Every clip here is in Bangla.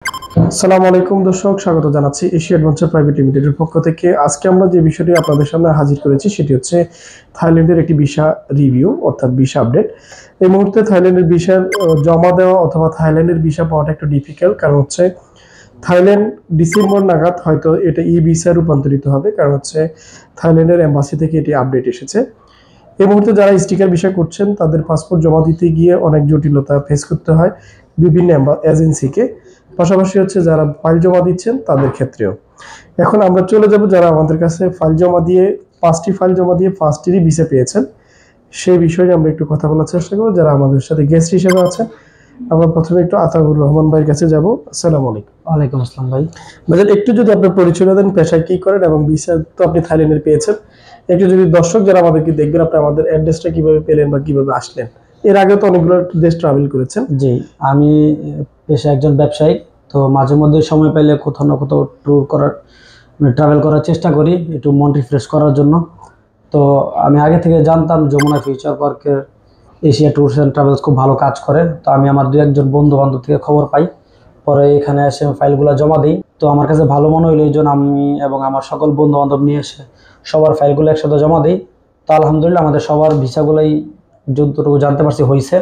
আসসালামু আলাইকুম দর্শক, স্বাগত জানাচ্ছি এশিয়া অ্যাডভেঞ্চার প্রাইভেট লিমিটেডের পক্ষ থেকে। আজকে আমরা যে বিষয়টি আপনাদের সামনে হাজির করেছি সেটি হচ্ছে থাইল্যান্ডের একটি ভিসা রিভিউ অর্থাৎ ভিসা আপডেট। এই মুহূর্তে থাইল্যান্ডের ভিসা জমা দেওয়া অথবা থাইল্যান্ডের ভিসা পাওয়াটা একটু ডিফিকাল্ট, কারণ হচ্ছে থাইল্যান্ড ডিসেম্বর নাগাদ হয়তো এটা ই ভিসা রূপান্তরিত হবে, কারণ হচ্ছে থাইল্যান্ডের এম্বাসি থেকে এটি আপডেট এসেছে। এই মুহূর্তে যারা স্টিকার ভিসা করছেন তাদের পাসপোর্ট জমা দিতে গিয়ে অনেক জটিলতা ফেস করতে হয় বিভিন্ন এজেন্সিকে, পাশাপাশি হচ্ছে যারা ফাইল জমা দিচ্ছেন তাদের ক্ষেত্রেও। এখন আমরা চলে যাব যারা আমাদের কাছে ফাইল জমা দিয়ে 5টি ফাইল জমা দিয়ে 5টিরই ভিসা পেয়েছেন সেই বিষয়ে আমরা একটু কথা বলার চেষ্টা করব। যারা আমাদের সাথে গেস্ট হিসেবে আছেন, আমরা প্রথমে একটু আতাউর রহমান ভাইয়ের কাছে যাব। আসসালামু আলাইকুম। ওয়ালাইকুম আসসালাম ভাই। ভাই একটু যদি আপনার পরিচয় দেন, পেশায় কি করেন এবং ভিসা তো আপনি থাইল্যান্ডের পেয়েছেন, একটু যদি দর্শক যারা আমাদেরকে দেখবেন আপনি আমাদের অ্যাড্রেসটা কিভাবে পেলেন বা কিভাবে আসলেন, এর আগে তো অনেকগুলো দেশ ট্রাভেল করেছেন। জি, আমি পেশায় একজন ব্যবসায়ী, তো মাঝে মধ্যে সময় পেলে কোথাও না কোথাও ট্রাভেল করার চেষ্টা করি একটু মন রিফ্রেশ করার জন্য। তো আমি আগে থেকে জানতাম যমুনা ফিউচার পার্কের এশিয়া ট্যুরস অ্যান্ড ট্রাভেলস খুব ভালো কাজ করে। তো আমি আমার দু একজন বন্ধু বান্ধব থেকে খবর পাই, পরে এখানে এসে ফাইলগুলো জমা দিই। তো আমার কাছে ভালো মনে হইলো এই জন্য আমি এবং আমার সকল বন্ধু বান্ধব নিয়ে এসে সবার ফাইলগুলো একসাথে জমা দিই। তো আলহামদুলিল্লাহ আমাদের সবার ভিসাগুলোই যতটুকু জানতে পারছি হয়েছে।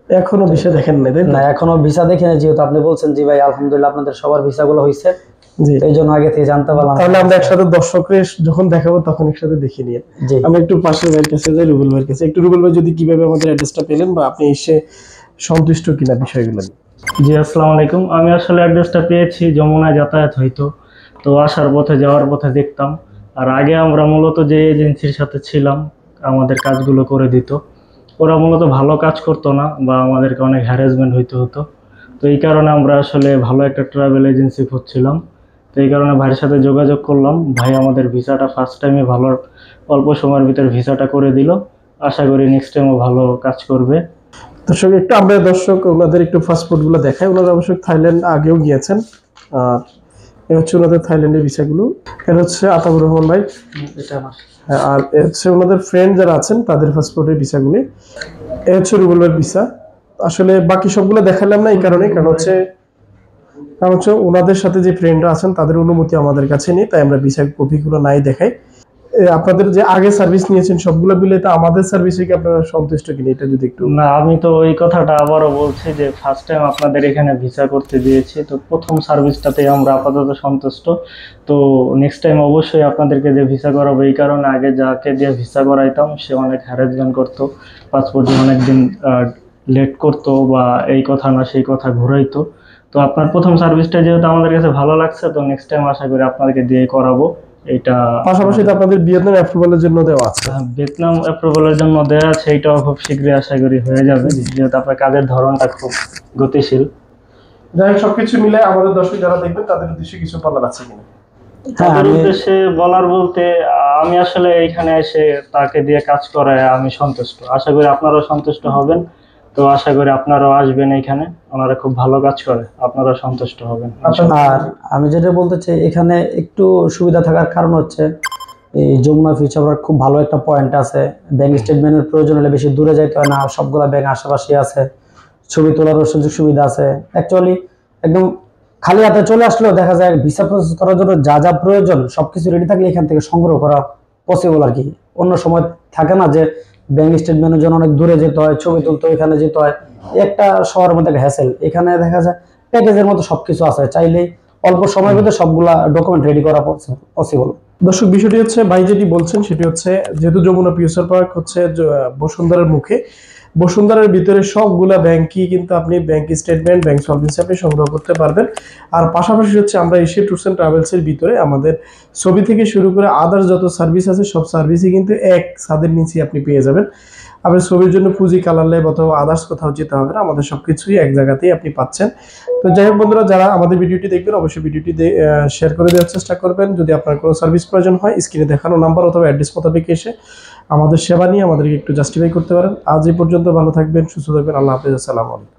এখনো ভিসা দেখেন নাই তাই না, এখনো ভিসা দেখি না, যেহেতু আপনি বলছেন জি ভাই আলহামদুলিল্লাহ আপনাদের সবার ভিসাগুলো হয়েছে, জি, এই জন্য আগে থেকে জানতে পারলাম। তাহলে আমরা একসাথে দর্শকদের যখন দেখাবো তখন একসাথে দেখে নিয়ে আমরা একটু পাশের ভাইয়ের কাছে যাই, রুবেল ভাইয়ের কাছে। একটু রুবেল ভাই যদি কিভাবে আমাদের অ্যাড্রেসটা পেলেন বা আপনি এসে সন্তুষ্ট কিনা বিষয়গুলো নিয়ে। জি, আসসালামু আলাইকুম। আমি আসলে অ্যাড্রেসটা পেয়েছি, যমুনায় যাতায়াত হইতো, তো আসার পথে যাওয়ার পথে দেখতাম। আর আগে আমরা মূলত যে এজেন্সির সাথে ছিলাম আমাদের কাজগুলো করে দিত, ওরা মূলত ভালো কাজ করতো না বা আমাদেরকে অনেক হ্যারাসমেন্ট হইতে হতো। তো এই কারণে আমরা আসলে ভালো একটা ট্রাভেল এজেন্সি খুঁজছিলাম। তো এই কারণে ভাইয়ের সাথে যোগাযোগ করলাম। ভাই আমাদের ভিসাটা ফার্স্ট টাইমে ভালো অল্প সময়ের ভিতরে ভিসাটা করে দিল। আশা করি নেক্সট টাইমও ভালো কাজ করবে। দর্শক একটু আমরা ওনাদের একটু পাসপোর্ট গুলো দেখাই। ওনারা অবশ্য থাইল্যান্ড আগেও গিয়েছেন। আর এ হচ্ছে ওনাদের থাইল্যান্ডের ভিসাগুলো। এটা হচ্ছে আতাউর রহমান ভাই, এটা আমার। আর হচ্ছে ওনাদের ফ্রেন্ড যারা আছেন তাদের পাসপোর্টের ভিসাগুলি। এ হচ্ছে রুবেল ভাইয়ের ভিসা। আসলে বাকি সবগুলো দেখালাম না এই কারণে, কারণ হচ্ছে ওনাদের সাথে যে ফ্রেন্ডরা আছেন তাদের অনুমতি আমাদের কাছে নেই, তাই আমরা ভিসা কপিগুলো নাই দেখাই। আপনাদের যে আগে সার্ভিস নিয়েছেন সবগুলো মিলে তো আমাদের সার্ভিসে কি আপনারা সন্তুষ্ট কিনা, এটা যদি একটু। না, আমি তো এই কথাটা আবারও বলছি যে ফার্স্ট টাইম আপনাদের এখানে ভিসা করতে দিয়েছি, তো প্রথম সার্ভিসটাতে আমরা আপাতত সন্তুষ্ট। তো নেক্সট টাইম অবশ্যই আপনাদেরকে যে ভিসা করাবো, এই কারণে আগে যাকে দিয়ে ভিসা করাইতাম সে অনেক হ্যারাসমেন্ট করতো, পাসপোর্টে অনেকদিন লেট করতো বা এই কথা না সেই কথা ঘুরাইতো। তো আপনার প্রথম সার্ভিসটা যেহেতু আমাদের কাছে ভালো লাগছে, তো নেক্সট টাইম আশা করি আপনাদেরকে দিয়ে করাবো। এটা পাশাপাশি তো আপনাদের ভিয়েতনাম অ্যাপ্রুভালের জন্য দেওয়া আছে। ভিয়েতনাম অ্যাপ্রুভালের জন্য দেওয়া আছে, এটাও খুব শীঘ্রই আশা করি হয়ে যাবে, যেহেতু আপনার কাজের ধরনটা খুব গতিশীল। যাই হোক, সবকিছু মিলে আমাদের দর্শক যারা দেখবেন তাদের উদ্দেশ্যে কিছু বলার আছে কিনা। তাদের উদ্দেশ্যে বলার বলতে আমি আসলে এখানে এসে তাকে দিয়ে কাজ করায় আমি সন্তুষ্ট। আশা করি আপনারাও সন্তুষ্ট হবেন। তো আশা করি আপনারাও আসবেন এখানে, ওনারা খুব ভালো কাজ করে, আপনারা সন্তুষ্ট হবেন। আর আমি যেটা বলতে চাই, এখানে একটু সুবিধা থাকার কারণ হচ্ছে এই যমুনা ফিউচার পার্ক খুব ভালো একটা পয়েন্ট আছে। ব্যাংক স্টেটমেন্টের প্রয়োজন হলে বেশি দূরে যাইতে হয় না, সবগুলা ব্যাংক আশেপাশে আছে, ছবি তোলারও সুযোগ সুবিধা আছে। অ্যাকচুয়ালি একদম খালি হাতে চলে আসলেও দেখা যায় ভিসা প্রসেস করার জন্য যা যা প্রয়োজন সবকিছু রেডি থাকলে এখান থেকে সংগ্রহ করা পসিবল আর কি। অন্য সময় থাকে না যে ব্যাংক স্টেটমেন্টের জন্য অনেক দূরে যেতে হয়, ছবি তুলতে এখানে যেতে হয়, একটা শহরের মধ্যে একটা হ্যাসেল। এখানে দেখা যায় প্যাকেজের মতো সবকিছু আছে, চাইলেই অল্প সময়ের ভিতরে সবগুলা ডকুমেন্ট রেডি করা পসিবল। দর্শক বিষয়টি হচ্ছে ভাই যেটি বলছেন সেটি হচ্ছে, যেহেতু যমুনা ফিউচার পার্ক হচ্ছে বসুন্ধরার মুখে, বসুন্ধরার ভিতরে সবগুলা ব্যাংকই কিন্তু আপনি ব্যাংক স্টেটমেন্ট, ব্যাংক সলভেন্সি আপনি সংগ্রহ করতে পারবেন। আর পাশাপাশি হচ্ছে আমরা এশিয়া ট্যুরস অ্যান্ড ট্রাভেলসের ভিতরে আমাদের ছবি থেকে শুরু করে আদার্স যত সার্ভিস আছে সব সার্ভিসই কিন্তু এক ছাদের নিচে আপনি পেয়ে যাবেন। আপনার ছবির জন্য পুঁজি কালার ল্যাব অথবা আদার্স কোথাও যেতে হবে না, আমাদের সবকিছুই এক জায়গাতেই আপনি পাচ্ছেন। তো যাই হোক বন্ধুরা, যারা আমাদের ভিডিওটি দেখবেন অবশ্যই ভিডিওটি শেয়ার করে দেওয়ার চেষ্টা করবেন। যদি আপনার কোনো সার্ভিস প্রয়োজন হয় স্ক্রিনে দেখানো নাম্বার অথবা অ্যাড্রেস মোতাবেক এসে আমাদের সেবা নিয়ে আমাদেরকে একটু জাস্টিফাই করতে পারেন। আজ এই পর্যন্ত, ভালো থাকবেন, সুস্থ থাকবেন, আল্লাহ হাফেজ, আসসালামু আলাইকুম।